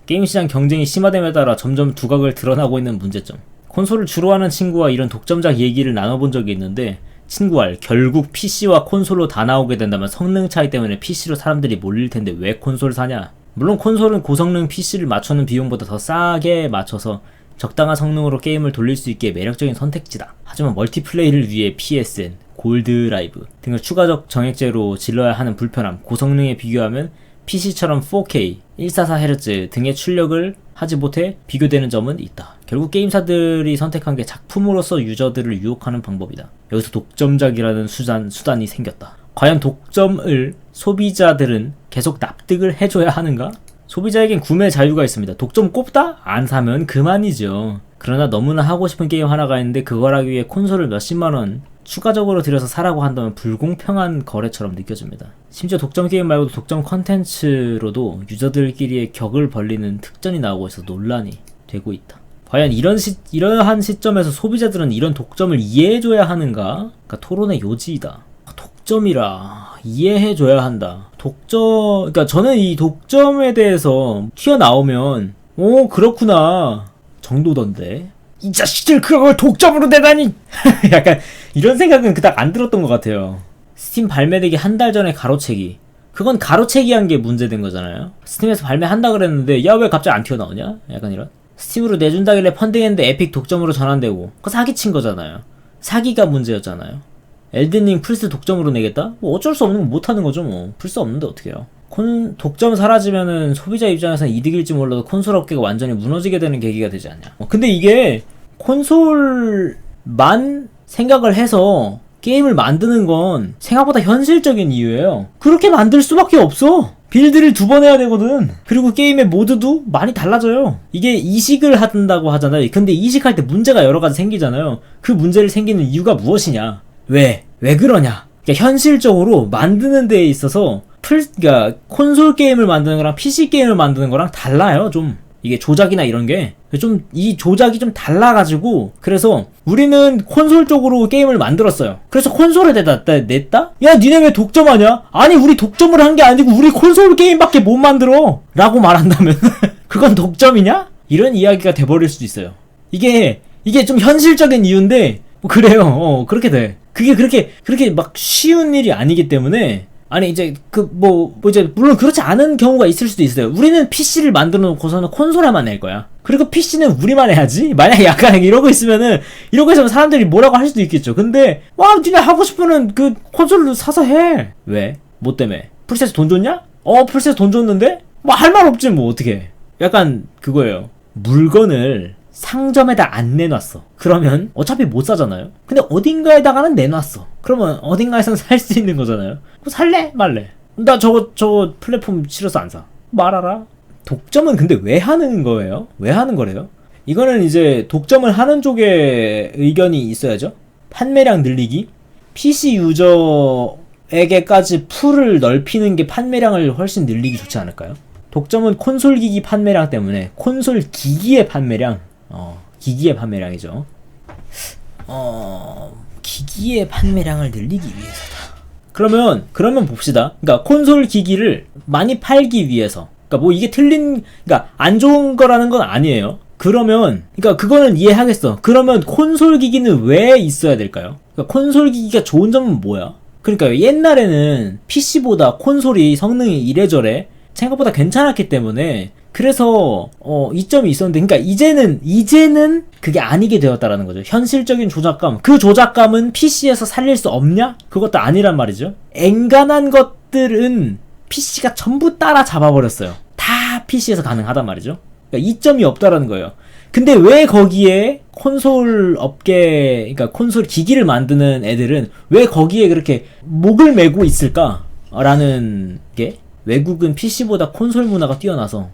게임 시장 경쟁이 심화됨에 따라 점점 두각을 드러나고 있는 문제점. 콘솔을 주로 하는 친구와 이런 독점작 얘기를 나눠본 적이 있는데 친구할 결국 PC와 콘솔로 다 나오게 된다면 성능 차이 때문에 PC로 사람들이 몰릴 텐데 왜 콘솔 사냐? 물론 콘솔은 고성능 PC를 맞추는 비용보다 더 싸게 맞춰서 적당한 성능으로 게임을 돌릴 수 있게 매력적인 선택지다. 하지만 멀티플레이를 위해 PSN, 골드라이브 등을 추가적 정액제로 질러야 하는 불편함, 고성능에 비교하면 PC처럼 4K, 144Hz 등의 출력을 하지 못해 비교되는 점은 있다. 결국 게임사들이 선택한 게 작품으로서 유저들을 유혹하는 방법이다. 여기서 독점작이라는 수단이 생겼다. 과연 독점을 소비자들은 계속 납득을 해줘야 하는가? 소비자에겐 구매 자유가 있습니다. 독점 꼽다? 안 사면 그만이죠. 그러나 너무나 하고 싶은 게임 하나가 있는데 그걸 하기 위해 콘솔을 몇십만원 추가적으로 들여서 사라고 한다면 불공평한 거래처럼 느껴집니다. 심지어 독점 게임 말고도 독점 컨텐츠로도 유저들끼리의 격을 벌리는 특전이 나오고 있어서 논란이 되고 있다. 과연 이러한 시점에서 소비자들은 이런 독점을 이해해줘야 하는가? 그러니까 토론의 요지이다. 독점이라 이해해줘야 한다. 그러니까 저는 이 독점에 대해서 튀어나오면 그렇구나 정도던데, 이 자식들 그걸 독점으로 내다니 약간 이런 생각은 그닥 안 들었던 것 같아요. 스팀 발매되기 한 달 전에 가로채기, 그건 가로채기 한 게 문제된 거잖아요. 스팀에서 발매한다 그랬는데 야 왜 갑자기 안 튀어나오냐? 약간 이런. 스팀으로 내준다길래 펀딩했는데 에픽 독점으로 전환되고, 그거 사기친 거잖아요. 사기가 문제였잖아요. 엘든링 플스 독점으로 내겠다? 뭐 어쩔 수 없는 거 못하는 거죠 뭐. 플스 없는데 어떡해요. 독점 사라지면은 소비자 입장에서는 이득일지 몰라도 콘솔 업계가 완전히 무너지게 되는 계기가 되지 않냐. 근데 이게 콘솔만 생각을 해서 게임을 만드는 건 생각보다 현실적인 이유예요. 그렇게 만들 수밖에 없어. 빌드를 2번 해야 되거든. 그리고 게임의 모드도 많이 달라져요. 이게 이식을 한다고 하잖아요. 근데 이식할 때 문제가 여러 가지 생기잖아요. 그 문제를 생기는 이유가 무엇이냐? 왜 그러냐? 그러니까 현실적으로 만드는 데에 있어서 그러니까 콘솔 게임을 만드는 거랑 PC 게임을 만드는 거랑 달라요. 좀 이게 조작이나 이런 게 좀 이 조작이 좀 달라가지고, 그래서 우리는 콘솔 쪽으로 게임을 만들었어요. 그래서 콘솔에 냈다? 야 니네 왜 독점하냐? 아니 우리 독점을 한 게 아니고 우리 콘솔 게임밖에 못 만들어 라고 말한다면 그건 독점이냐? 이런 이야기가 돼버릴 수도 있어요. 이게 좀 현실적인 이유인데 그래요. 그렇게 돼. 그게 그렇게 막 쉬운 일이 아니기 때문에, 아니 이제 이제 물론 그렇지 않은 경우가 있을 수도 있어요. 우리는 PC를 만들어 놓고서는 콘솔에만 낼 거야. 그리고 PC는 우리만 해야지. 만약에 약간 이러고 있으면 사람들이 뭐라고 할 수도 있겠죠. 근데 니네 하고 싶으면 그 콘솔로 사서 해. 왜? 뭐 때문에? 풀셋에 돈 줬냐? 풀셋에 돈 줬는데? 할 말 없지 뭐 어떻게. 약간 그거예요. 물건을 상점에다 안 내놨어. 그러면 어차피 못 사잖아요. 근데 어딘가에다가는 내놨어. 그러면 어딘가에서는 살 수 있는 거잖아요. 그럼 살래? 말래? 나 저거 플랫폼 싫어서 안 사. 말아라. 독점은 근데 왜 하는 거예요? 왜 하는 거래요? 이거는 이제 독점을 하는 쪽에 의견이 있어야죠. 판매량 늘리기? PC 유저에게까지 풀을 넓히는 게 판매량을 훨씬 늘리기 좋지 않을까요? 독점은 콘솔 기기 판매량 때문에, 콘솔 기기의 판매량, 기기의 판매량이죠. 기기의 판매량을 늘리기 위해서다. 그러면 봅시다. 그러니까 콘솔 기기를 많이 팔기 위해서, 그러니까 이게 그러니까 안 좋은 거라는 건 아니에요. 그러니까 그거는 이해하겠어. 그러면 콘솔 기기는 왜 있어야 될까요? 그러니까 콘솔 기기가 좋은 점은 뭐야? 그러니까 옛날에는 PC보다 콘솔이 성능이 이래저래 생각보다 괜찮았기 때문에, 그래서 이점이 있었는데, 그러니까 이제는 그게 아니게 되었다라는 거죠. 현실적인 조작감, 그 조작감은 PC에서 살릴 수 없냐? 그것도 아니란 말이죠. 엔간한 것들은 PC가 전부 따라 잡아버렸어요. 다 PC에서 가능하단 말이죠. 그러니까 이점이 없다라는 거예요. 근데 왜 거기에 콘솔 업계, 그러니까 콘솔 기기를 만드는 애들은 왜 거기에 그렇게 목을 메고 있을까라는 게, 외국은 PC보다 콘솔 문화가 뛰어나서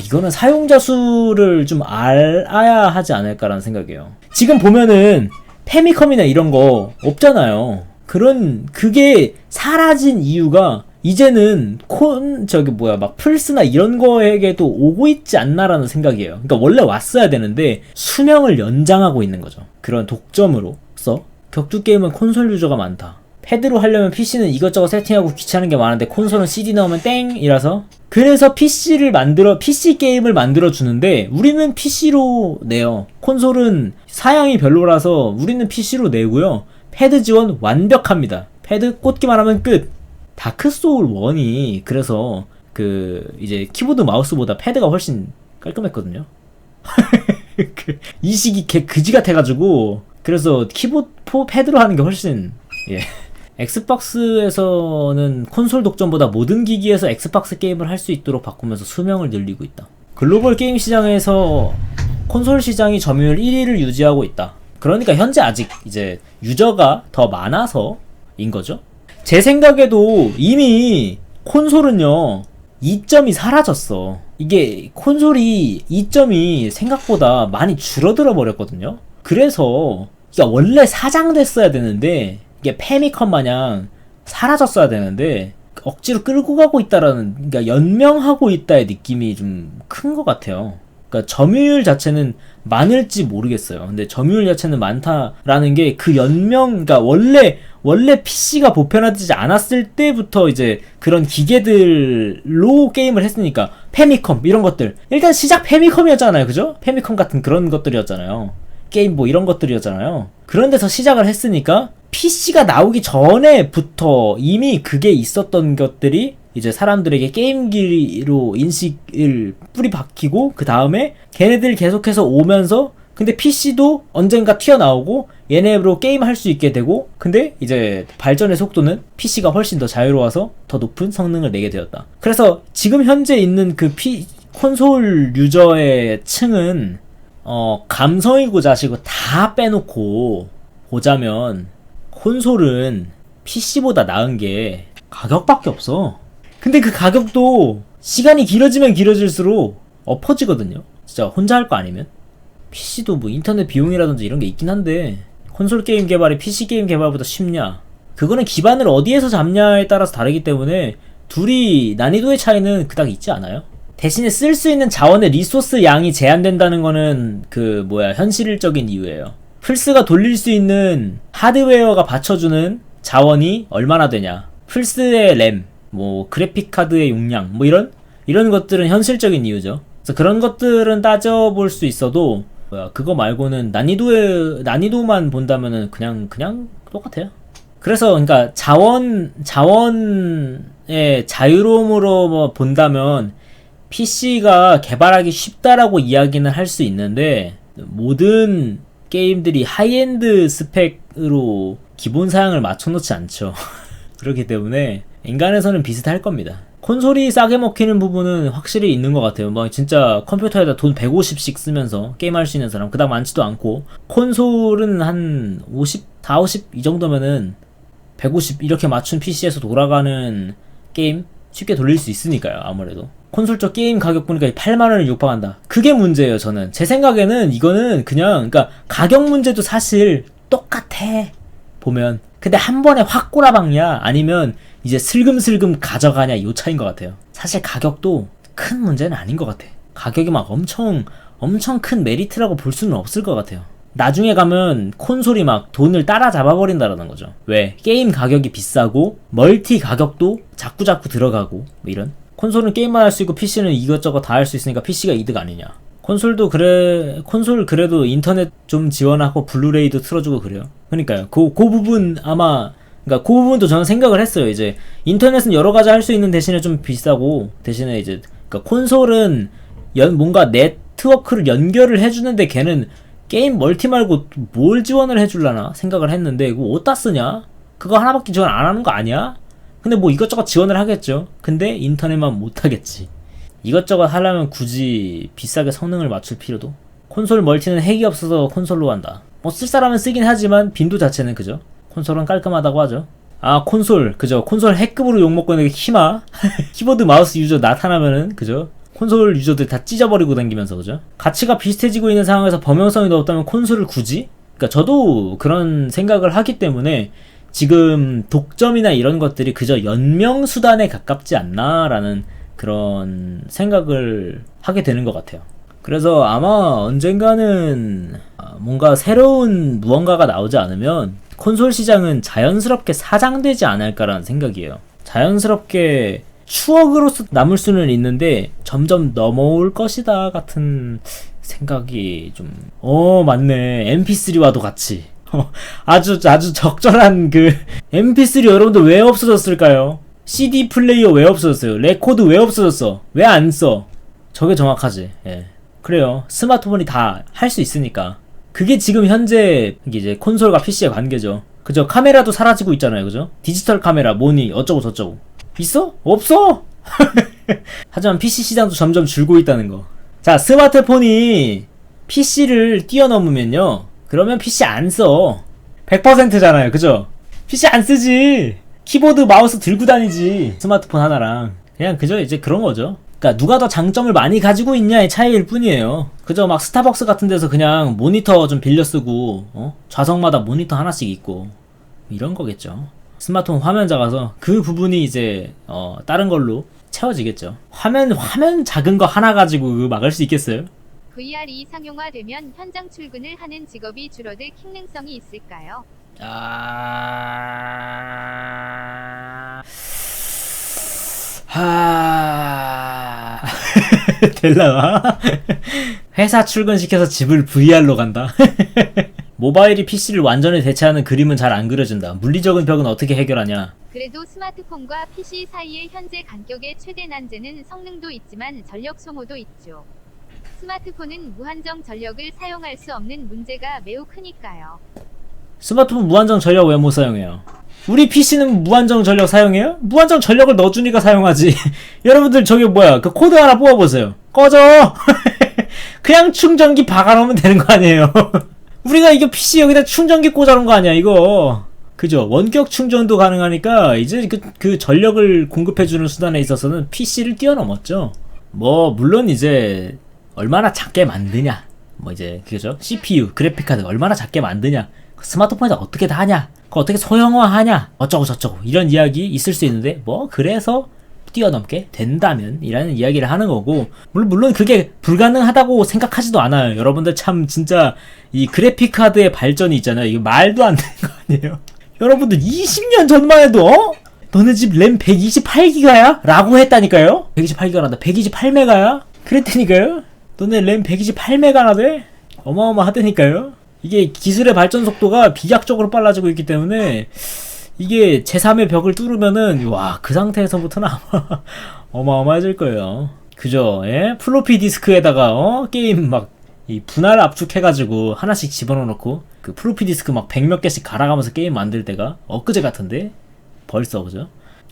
이거는 사용자 수를 좀 알아야 하지 않을까라는 생각이에요. 지금 보면은 페미컴이나 이런 거 없잖아요. 그게 사라진 이유가 이제는 플스나 이런 거에게도 오고 있지 않나라는 생각이에요. 그러니까 원래 왔어야 되는데 수명을 연장하고 있는 거죠. 그런 독점으로서 격투 게임은 콘솔 유저가 많다. 패드로 하려면 PC는 이것저것 세팅하고 귀찮은 게 많은데 콘솔은 CD 넣으면 땡이라서 그래서 PC 게임을 만들어 주는데 우리는 PC로 내요. 콘솔은 사양이 별로라서 우리는 PC로 내고요. 패드 지원 완벽합니다. 패드 꽂기만 하면 끝. 다크 소울 1이 그래서 이제 키보드 마우스보다 패드가 훨씬 깔끔했거든요. 이 시기 개 그지 같아가지고 그래서 패드로 하는 게 훨씬 엑스박스에서는 콘솔 독점보다 모든 기기에서 엑스박스 게임을 할 수 있도록 바꾸면서 수명을 늘리고 있다. 글로벌 게임 시장에서 콘솔 시장이 점유율 1위를 유지하고 있다. 그러니까 현재 아직 이제 유저가 더 많아서인 거죠. 제 생각에도 이미 콘솔은요 이점이 사라졌어. 이게 콘솔이 이점이 생각보다 많이 줄어들어 버렸거든요. 그래서 원래 사장됐어야 되는데 이게 페미컴 마냥 사라졌어야 되는데 억지로 끌고 가고 있다라는, 그러니까 연명하고 있다의 느낌이 좀 큰 것 같아요. 그러니까 점유율 자체는 많을지 모르겠어요. 근데 점유율 자체는 많다라는 게 그 그러니까 원래 PC가 보편화되지 않았을 때부터 이제 그런 기계들로 게임을 했으니까 페미컴 이런 것들 일단 시작 페미컴이었잖아요, 그죠? 페미컴 같은 그런 것들이었잖아요. 게임보 이런 것들이었잖아요. 그런 데서 시작을 했으니까 PC가 나오기 전에부터 이미 그게 있었던 것들이 이제 사람들에게 게임기로 인식을 뿌리 박히고 그 다음에 걔네들 계속해서 오면서 근데 PC도 언젠가 튀어나오고 얘네로 게임할 수 있게 되고 근데 이제 발전의 속도는 PC가 훨씬 더 자유로워서 더 높은 성능을 내게 되었다. 그래서 지금 현재 있는 콘솔 유저의 층은 감성이고 자시고 다 빼놓고 보자면 콘솔은 PC보다 나은 게 가격밖에 없어. 근데 그 가격도 시간이 길어지면 길어질수록 엎어지거든요. 진짜 혼자 할 거 아니면. PC도 뭐 인터넷 비용이라든지 이런 게 있긴 한데 콘솔 게임 개발이 PC 게임 개발보다 쉽냐? 그거는 기반을 어디에서 잡냐에 따라서 다르기 때문에 둘이 난이도의 차이는 그닥 있지 않아요. 대신에 쓸 수 있는 자원의 리소스 양이 제한된다는 거는 현실적인 이유예요. 플스가 돌릴 수 있는 하드웨어가 받쳐주는 자원이 얼마나 되냐, 플스의 램, 그래픽 카드의 용량, 이런 것들은 현실적인 이유죠. 그래서 그런 것들은 따져볼 수 있어도 그거 말고는 난이도만 본다면은 그냥 똑같아요. 그래서 그러니까 자원의 자유로움으로 본다면 PC가 개발하기 쉽다라고 이야기는 할 수 있는데 모든 게임들이 하이엔드 스펙으로 기본 사양을 맞춰놓지 않죠. 그렇기 때문에 인간에서는 비슷할 겁니다. 콘솔이 싸게 먹히는 부분은 확실히 있는 것 같아요. 진짜 컴퓨터에다 돈 150씩 쓰면서 게임할 수 있는 사람 그닥 많지도 않고, 콘솔은 한 50, 50 이 정도면은 150 이렇게 맞춘 PC에서 돌아가는 게임 쉽게 돌릴 수 있으니까요. 아무래도 콘솔 쪽 게임 가격 보니까 8만원을 육박한다. 그게 문제예요. 저는 제 생각에는 이거는 그러니까 가격 문제도 사실 똑같아 보면. 근데 한 번에 확 꼬라박냐 아니면 이제 슬금슬금 가져가냐 요 차이인 것 같아요. 사실 가격도 큰 문제는 아닌 것 같아. 가격이 엄청 큰 메리트라고 볼 수는 없을 것 같아요. 나중에 가면 콘솔이 돈을 따라잡아버린다라는 거죠. 왜? 게임 가격이 비싸고 멀티 가격도 자꾸자꾸 들어가고 이런. 콘솔은 게임만 할 수 있고 PC는 이것저것 다 할 수 있으니까 PC가 이득 아니냐. 콘솔 그래도 인터넷 좀 지원하고 블루레이도 틀어주고 그래요. 그러니까요. 그 부분 그러니까 그 부분도 저는 생각을 했어요. 이제 인터넷은 여러 가지 할 수 있는 대신에 좀 비싸고, 대신에 이제 그러니까 콘솔은 뭔가 네트워크를 연결을 해주는데 걔는 게임 멀티 말고 뭘 지원을 해줄라나 생각을 했는데 이거 어디다 쓰냐? 그거 하나밖에 지원 안 하는 거 아니야? 근데 이것저것 지원을 하겠죠. 근데 인터넷만 못 하겠지. 이것저것 하려면 굳이 비싸게 성능을 맞출 필요도. 콘솔 멀티는 핵이 없어서 콘솔로 한다. 쓸 사람은 쓰긴 하지만 빈도 자체는 그죠. 콘솔은 깔끔하다고 하죠. 콘솔 그죠. 콘솔 핵급으로 욕먹고 있는 게 키마 키보드 마우스 유저 나타나면은 그죠. 콘솔 유저들 다 찢어버리고 다니면서 그죠. 가치가 비슷해지고 있는 상황에서 범용성이 높다면 콘솔을 굳이? 그러니까 저도 그런 생각을 하기 때문에 지금 독점이나 이런 것들이 그저 연명수단에 가깝지 않나라는 그런 생각을 하게 되는 것 같아요. 그래서 아마 언젠가는 뭔가 새로운 무언가가 나오지 않으면 콘솔 시장은 자연스럽게 사장되지 않을까라는 생각이에요. 자연스럽게 추억으로서 남을 수는 있는데 점점 넘어올 것이다 같은 생각이 좀 맞네. mp3와도 같이 아주 적절한 그 mp3 여러분들 왜 없어졌을까요? CD 플레이어 왜 없어졌어요? 레코드 왜 없어졌어? 왜 안 써? 저게 정확하지. 예. 그래요. 스마트폰이 다 할 수 있으니까. 그게 지금 현재 이제 콘솔과 PC의 관계죠. 그죠? 카메라도 사라지고 있잖아요. 그죠? 디지털 카메라, 모니, 어쩌고 저쩌고. 있어? 없어! 하지만 PC 시장도 점점 줄고 있다는 거. 자, 스마트폰이 PC를 뛰어넘으면요. 그러면 PC 안 써. 100%잖아요. 그죠? PC 안 쓰지. 키보드, 마우스 들고 다니지. 스마트폰 하나랑. 그냥 그저 이제 그런 거죠. 그러니까 누가 더 장점을 많이 가지고 있냐의 차이일 뿐이에요. 그저 막 스타벅스 같은 데서 그냥 모니터 좀 빌려 쓰고 좌석마다 모니터 하나씩 있고 이런 거겠죠. 스마트폰 화면 작아서 그 부분이 이제 다른 걸로 채워지겠죠. 화면 작은 거 하나 가지고 그거 막을 수 있겠어요? VR이 상용화되면 현장 출근을 하는 직업이 줄어들 킹능성이 있을까요? 될라나? 회사 출근시켜서 집을 VR로 간다. 모바일이 PC를 완전히 대체하는 그림은 잘 안 그려진다. 물리적인 벽은 어떻게 해결하냐? 그래도 스마트폰과 PC 사이의 현재 간격의 최대 난제는 성능도 있지만 전력 소모도 있죠. 스마트폰은 무한정 전력을 사용할 수 없는 문제가 매우 크니까요. 스마트폰 무한정 전력 왜 못 사용해요? 우리 PC는 무한정 전력 사용해요? 무한정 전력을 넣어주니까 사용하지. 여러분들 저기 뭐야 그 코드 하나 뽑아보세요. 꺼져. 그냥 충전기 박아놓으면 되는 거 아니에요. 우리가 이거 PC 여기다 충전기 꽂아놓은 거 아니야 이거. 그죠? 원격 충전도 가능하니까 이제 그 전력을 공급해주는 수단에 있어서는 PC를 뛰어넘었죠. 뭐 물론 이제 얼마나 작게 만드냐, 뭐 이제 그죠? CPU 그래픽카드 얼마나 작게 만드냐, 스마트폰에다 어떻게 다 하냐, 그거 어떻게 소형화하냐, 어쩌고 저쩌고 이런 이야기 있을 수 있는데 뭐 그래서 뛰어넘게 된다면 이라는 이야기를 하는 거고, 물론 그게 불가능하다고 생각하지도 않아요. 여러분들 참 진짜 이 그래픽카드의 발전이 있잖아요. 이게 말도 안 되는 거 아니에요. 여러분들 20년 전만 해도 너네 집 램 128기가야? 라고 했다니까요. 128기가란다. 128메가야? 그랬다니까요. 너네 램 128메가나 돼? 어마어마하다니까요. 이게 기술의 발전 속도가 비약적으로 빨라지고 있기 때문에 이게 제3의 벽을 뚫으면은 와, 그 상태에서부터는 아마 어마어마해질 거예요. 그죠? 예? 플로피 디스크에다가 게임 막 이 분할 압축해가지고 하나씩 집어넣고 그 플로피 디스크 막 100몇 개씩 갈아가면서 게임 만들 때가 엊그제 같은데 벌써. 그죠?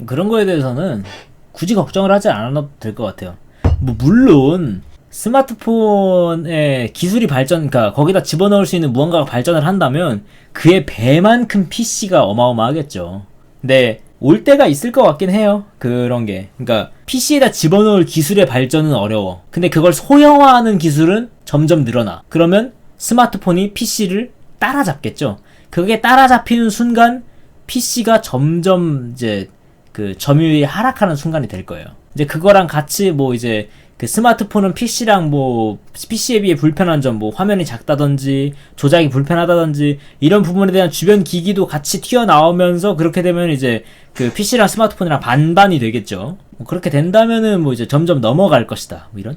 그런 거에 대해서는 굳이 걱정을 하지 않아도 될 것 같아요. 뭐 물론 스마트폰의 기술이 발전, 그러니까 거기다 집어넣을 수 있는 무언가가 발전을 한다면 그의 배만큼 PC가 어마어마하겠죠. 근데 올 때가 있을 것 같긴 해요. 그런 게. 그러니까 PC에다 집어넣을 기술의 발전은 어려워. 근데 그걸 소형화하는 기술은 점점 늘어나. 그러면 스마트폰이 PC를 따라잡겠죠. 그게 따라잡히는 순간 PC가 점점 이제 그 점유율이 하락하는 순간이 될 거예요. 이제 그거랑 같이 뭐 이제 그 스마트폰은 PC랑 뭐 PC에 비해 불편한 점, 뭐 화면이 작다든지 조작이 불편하다든지 이런 부분에 대한 주변 기기도 같이 튀어나오면서 그렇게 되면 이제 그 PC랑 스마트폰이랑 반반이 되겠죠. 뭐 그렇게 된다면은 뭐 이제 점점 넘어갈 것이다. 뭐 이런.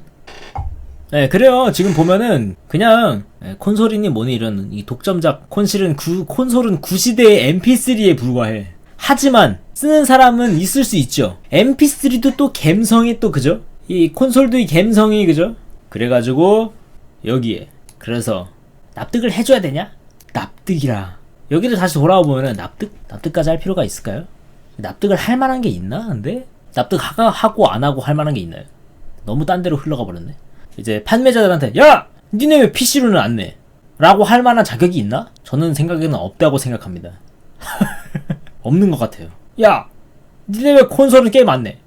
네, 그래요. 지금 보면은 그냥 콘솔이니 뭐니 이런 이 독점작 콘솔은 구시대의 mp3에 불과해. 하지만 쓰는 사람은 있을 수 있죠. mp3도 또 갬성이 또 그죠? 이 콘솔도 이 갬성이 그죠? 그래가지고 여기에 그래서 납득을 해줘야 되냐? 납득이라. 여기를 다시 돌아와 보면은 납득까지 할 필요가 있을까요? 납득을 할 만한 게 있나? 근데 납득하고 안 하고 할 만한 게 있나요? 너무 딴 데로 흘러가 버렸네. 이제 판매자들한테 야! 니네 왜 PC로는 안 내? 라고 할 만한 자격이 있나? 저는 생각에는 없다고 생각합니다. 없는 것 같아요. 야! 니네 왜 콘솔은 게임 안 내?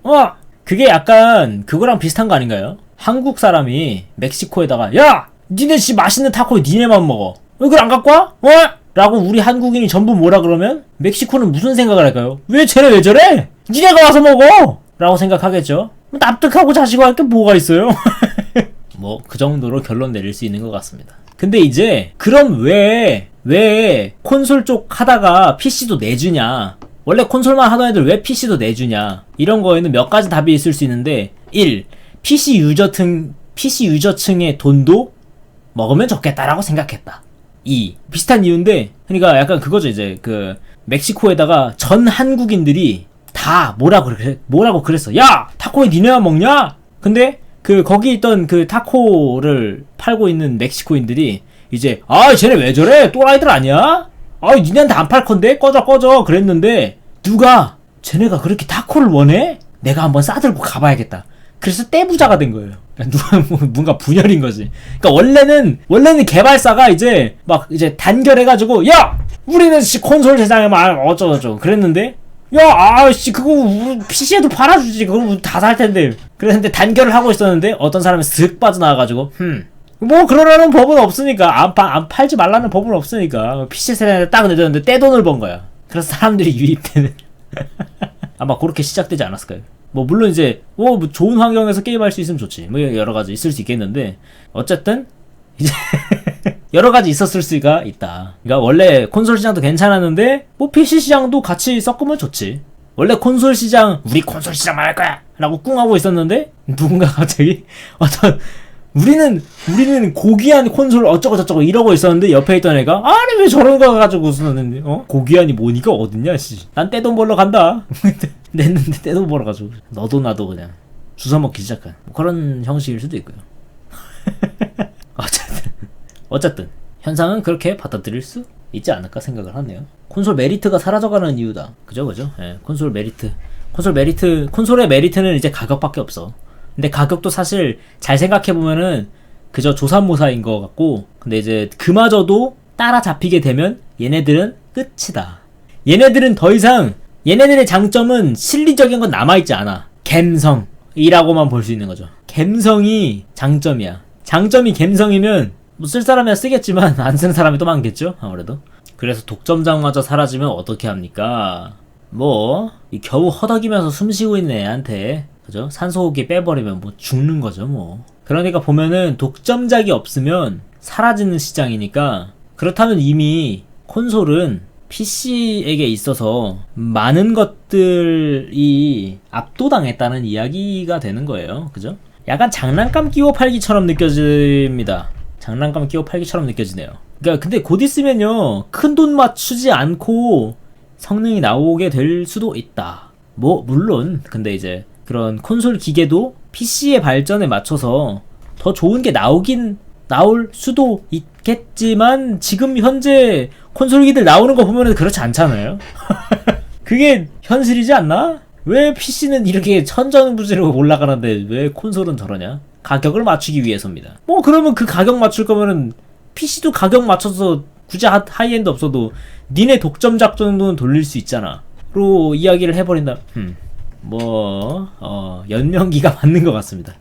그게 약간 그거랑 비슷한 거 아닌가요? 한국 사람이 멕시코에다가 야! 니네 씨 맛있는 타코 니네만 먹어. 왜 그걸 안 갖고 와? 라고 우리 한국인이 전부 뭐라 그러면 멕시코는 무슨 생각을 할까요? 왜 쟤네 왜 저래? 니네가 와서 먹어! 라고 생각하겠죠? 납득하고 자시고 할 게 뭐가 있어요? 뭐 그 정도로 결론 내릴 수 있는 것 같습니다. 근데 이제 그럼 왜 왜 콘솔 쪽 하다가 PC도 내주냐, 원래 콘솔만 하던 애들 왜 PC도 내주냐, 이런 거에는 몇 가지 답이 있을 수 있는데, 1. PC 유저층의 돈도 먹으면 좋겠다라고 생각했다. 2. 비슷한 이유인데, 그러니까 약간 그거죠. 이제 그 멕시코에다가 전 한국인들이 다 뭐라고 그랬어. 야! 타코에 니네만 먹냐? 근데 그 거기 있던 그 타코를 팔고 있는 멕시코인들이 이제 쟤네 왜 저래? 또라이들 아니야? 니네한테 안 팔 건데? 꺼져 그랬는데, 누가 쟤네가 그렇게 타코를 원해? 내가 한번 싸들고 가봐야겠다. 그래서 떼부자가 된 거예요. 누가 뭔가 분열인 거지. 그러니까 원래는 개발사가 이제 막 이제 단결해가지고, 야! 우리는 콘솔 세상에 막 어쩌고저쩌고 그랬는데, 야, 그거 우리 PC에도 팔아주지. 그거 다 살 텐데. 그랬는데 단결을 하고 있었는데 어떤 사람이 슥 빠져나와가지고, 뭐 그러라는 법은 없으니까, 안 팔지 말라는 법은 없으니까 PC 세상에 딱 내줬는데 떼돈을 번 거야. 그래서 사람들이 유입되는. 아마 그렇게 시작되지 않았을까요? 뭐 물론 이제 뭐 좋은 환경에서 게임할 수 있으면 좋지. 뭐 여러 가지 있을 수 있겠는데, 어쨌든 이제 여러 가지 있었을 수가 있다. 그러니까 원래 콘솔 시장도 괜찮았는데 뭐 PC 시장도 같이 섞으면 좋지. 원래 콘솔 시장, 우리 콘솔 시장만 할 거야 라고 꿍하고 있었는데, 누군가 갑자기 우리는 고귀한 콘솔 어쩌고저쩌고 이러고 있었는데, 옆에 있던 애가 아니 왜 저런 거 가지고 웃었는데, 고귀한이 뭐니까 어딨냐 씨. 난 떼돈 벌러 간다. 냈는데 떼돈 벌어가지고 너도 나도 그냥 주워먹기 시작한 뭐 그런 형식일 수도 있고요. 어쨌든 현상은 그렇게 받아들일 수 있지 않을까 생각을 하네요. 콘솔 메리트가 사라져가는 이유다. 그죠? 예, 콘솔의 메리트는 이제 가격밖에 없어. 근데 가격도 사실 잘 생각해보면은 그저 조삼모사인 것 같고, 근데 이제 그마저도 따라잡히게 되면 얘네들은 끝이다. 얘네들은 더 이상, 얘네들의 장점은 실리적인 건 남아있지 않아. 갬성이라고만 볼 수 있는 거죠. 갬성이 장점이야. 장점이 갬성이면 뭐 쓸 사람이야 쓰겠지만 안 쓰는 사람이 또 많겠죠, 아무래도. 그래서 독점장마저 사라지면 어떻게 합니까? 뭐 이 겨우 허덕이면서 숨쉬고 있는 애한테, 그죠? 산소호흡기 빼버리면 뭐 죽는 거죠, 뭐. 그러니까 보면은 독점작이 없으면 사라지는 시장이니까, 그렇다면 이미 콘솔은 PC에게 있어서 많은 것들이 압도당했다는 이야기가 되는 거예요. 그죠? 약간 장난감 끼워 팔기처럼 느껴집니다. 장난감 끼워 팔기처럼 느껴지네요. 그러니까 근데 곧 있으면요, 큰 돈 맞추지 않고 성능이 나오게 될 수도 있다. 뭐 물론 근데 이제 그런 콘솔 기계도 PC의 발전에 맞춰서 더 좋은 게 나올 수도 있겠지만, 지금 현재 콘솔기들 나오는 거 보면은 그렇지 않잖아요. 그게 현실이지 않나? 왜 PC는 이렇게 천정부지로 올라가는데 왜 콘솔은 저러냐? 가격을 맞추기 위해서입니다. 뭐 그러면 그 가격 맞출 거면은 PC도 가격 맞춰서 굳이 하이엔드 없어도 니네 독점작 정도는 돌릴 수 있잖아 로 이야기를 해버린다. 연명기가 맞는 것 같습니다.